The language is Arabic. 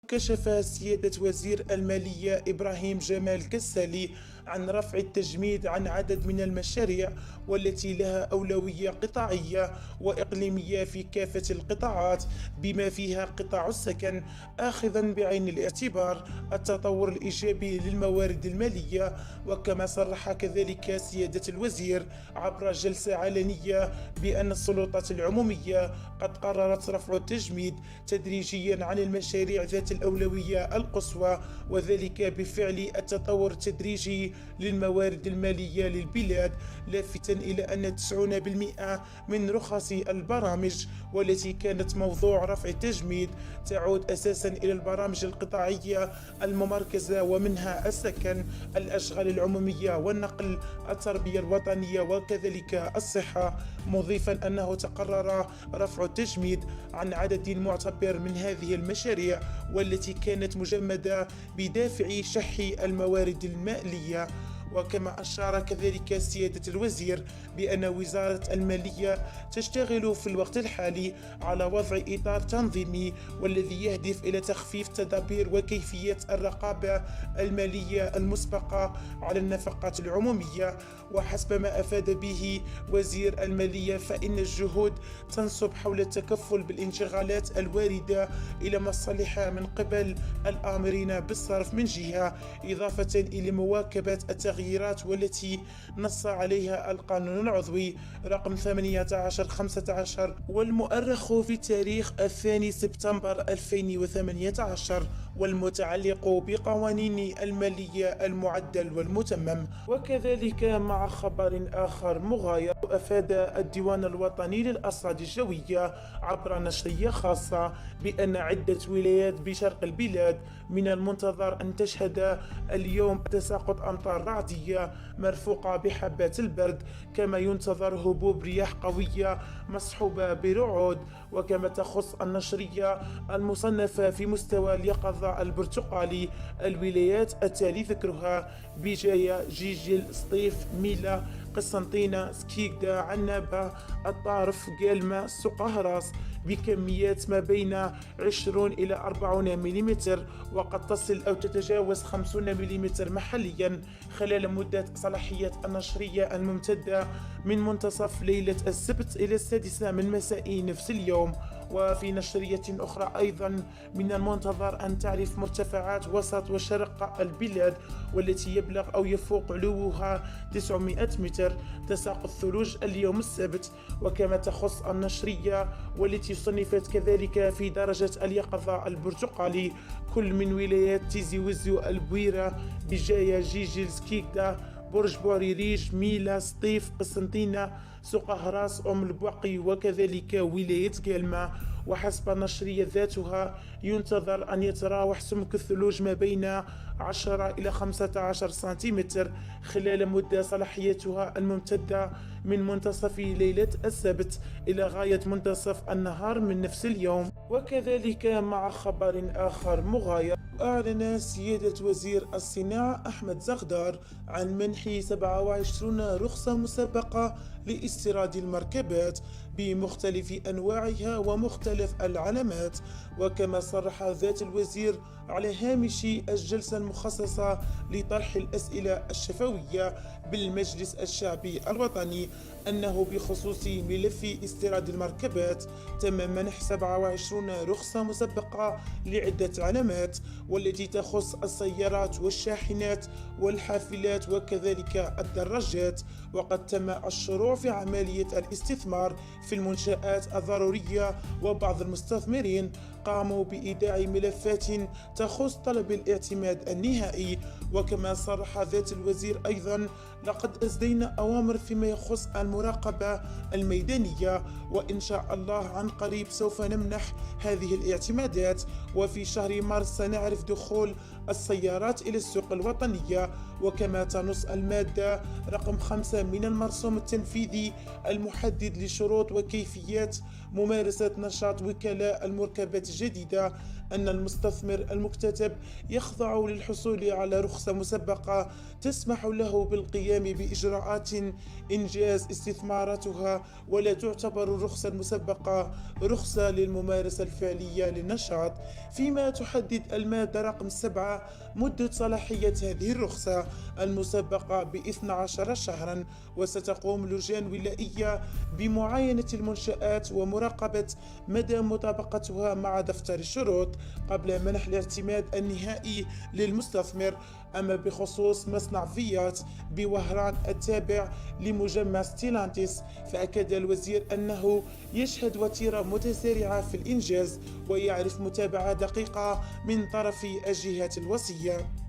كشف سيادة وزير المالية إبراهيم جمال كسالي عن رفع التجميد عن عدد من المشاريع والتي لها أولوية قطاعية وإقليمية في كافة القطاعات بما فيها قطاع السكن، آخذا بعين الاعتبار التطور الإيجابي للموارد المالية. وكما صرح كذلك سيادة الوزير عبر جلسة علنية بأن السلطات العمومية قد قررت رفع التجميد تدريجيا عن المشاريع ذات الأولوية القصوى، وذلك بفعل التطور التدريجي للموارد المالية للبلاد، لافتا إلى أن 90% من رخص البرامج والتي كانت موضوع رفع التجميد تعود أساسا إلى البرامج القطاعية الممركزة، ومنها السكن، الأشغال العمومية والنقل، التربية الوطنية وكذلك الصحة، مضيفا أنه تقرر رفع التجميد عن عدد معتبر من هذه المشاريع والتي كانت مجمدة بدافع شح الموارد المالية. وكما أشار كذلك سيادة الوزير بأن وزارة المالية تشتغل في الوقت الحالي على وضع إطار تنظيمي والذي يهدف إلى تخفيف تدابير وكيفية الرقابة المالية المسبقة على النفقات العمومية. وحسب ما أفاد به وزير المالية فإن الجهود تنصب حول التكفل بالانشغالات الواردة إلى مصالحها من قبل الآمرين بالصرف من جهة، إضافة إلى مواكبة التغييرات والتي نص عليها القانون العضوي رقم 18/15 والمؤرخ في تاريخ 2 سبتمبر 2018 والمتعلق بقوانين المالية المعدل والمتمم. وكذلك مع خبر آخر مغاير، أفاد الديوان الوطني للأرصاد الجوية عبر نشرية خاصة بأن عدة ولايات بشرق البلاد من المنتظر أن تشهد اليوم تساقط أمطار رعدية مرفوقة بحبات البرد، كما ينتظر هبوب رياح قوية مصحوبة برعود. وكما تخص النشرية المصنفة في مستوى اليقظة البرتقالي الولايات التالي ذكرها: بجاية، جيجل، سطيف، ميلا، قسنطينة، سكيكدا، عنابة، الطارف، قالمة، سقهراس، بكميات ما بين 20 إلى 40 ملم، وقد تصل أو تتجاوز 50 ملم محليا خلال مدة صلاحية النشرية الممتدة من منتصف ليلة السبت إلى 6 من مساء نفس اليوم. وفي نشرية أخرى أيضا من المنتظر أن تعرف مرتفعات وسط وشرق البلاد والتي يبلغ أو يفوق علوها 900 متر تساقط ثلوج اليوم السبت. وكما تخص النشرية والتي صنفت كذلك في درجة اليقظة البرتقالي كل من ولايات تيزي وزو، البويرة، بجاية، جيجل، سكيكدا، برج بوريريش، ميلا، سطيف، قسنطينة، سقهراس، البواقي وكذلك ولاية قالمة. وحسب النشرية ذاتها ينتظر أن يتراوح سمك الثلوج ما بين 10 إلى 15 سنتيمتر خلال مدة صلاحيتها الممتدة من منتصف ليلة السبت إلى غاية منتصف النهار من نفس اليوم. وكذلك مع خبر آخر مغاير، أعلن سيادة وزير الصناعة أحمد زغدار عن منح 27 رخصة مسبقة لاستيراد المركبات بمختلف أنواعها ومختلف العلامات. وكما صرح ذات الوزير على هامش الجلسة المخصصة لطرح الأسئلة الشفوية بالمجلس الشعبي الوطني أنه بخصوص ملف استيراد المركبات تم منح 27 رخصة مسبقة لعدة علامات والتي تخص السيارات والشاحنات والحافلات وكذلك الدراجات. وقد تم الشروع في عملية الاستثمار في المنشآت الضرورية، وبعض المستثمرين قاموا بإيداع ملفات تخص طلب الاعتماد النهائي. وكما صرح ذات الوزير أيضا: لقد أسدينا أوامر فيما يخص المراقبة الميدانية، وإن شاء الله عن قريب سوف نمنح هذه الاعتمادات، وفي شهر مارس سنعرف دخول السيارات إلى السوق الوطنية. وكما تنص المادة رقم 5 من المرسوم التنفيذي المحدد لشروط وكيفيات ممارسة نشاط وكلاء المركبات الجديدة أن المستثمر المكتتب يخضع للحصول على رخصة مسبقة تسمح له بالقيام بإجراءات إنجاز استثماراتها، ولا تعتبر الرخصة المسبقة رخصة للممارسة الفعلية للنشاط. فيما تحدد المادة رقم 7 مدة صلاحية هذه الرخصة المسبقة ب12 شهرا، وستقوم اللجان الولائية بمعاينة المنشآت ومراقبة مدى مطابقتها مع دفتر الشروط قبل منح الاعتماد النهائي للمستثمر. أما بخصوص مصنع فيات بوهران التابع لمجمع ستيلانتيس، فأكد الوزير أنه يشهد وتيرة متسارعة في الإنجاز ويعرف متابعة دقيقة من طرف الجهات الوصية.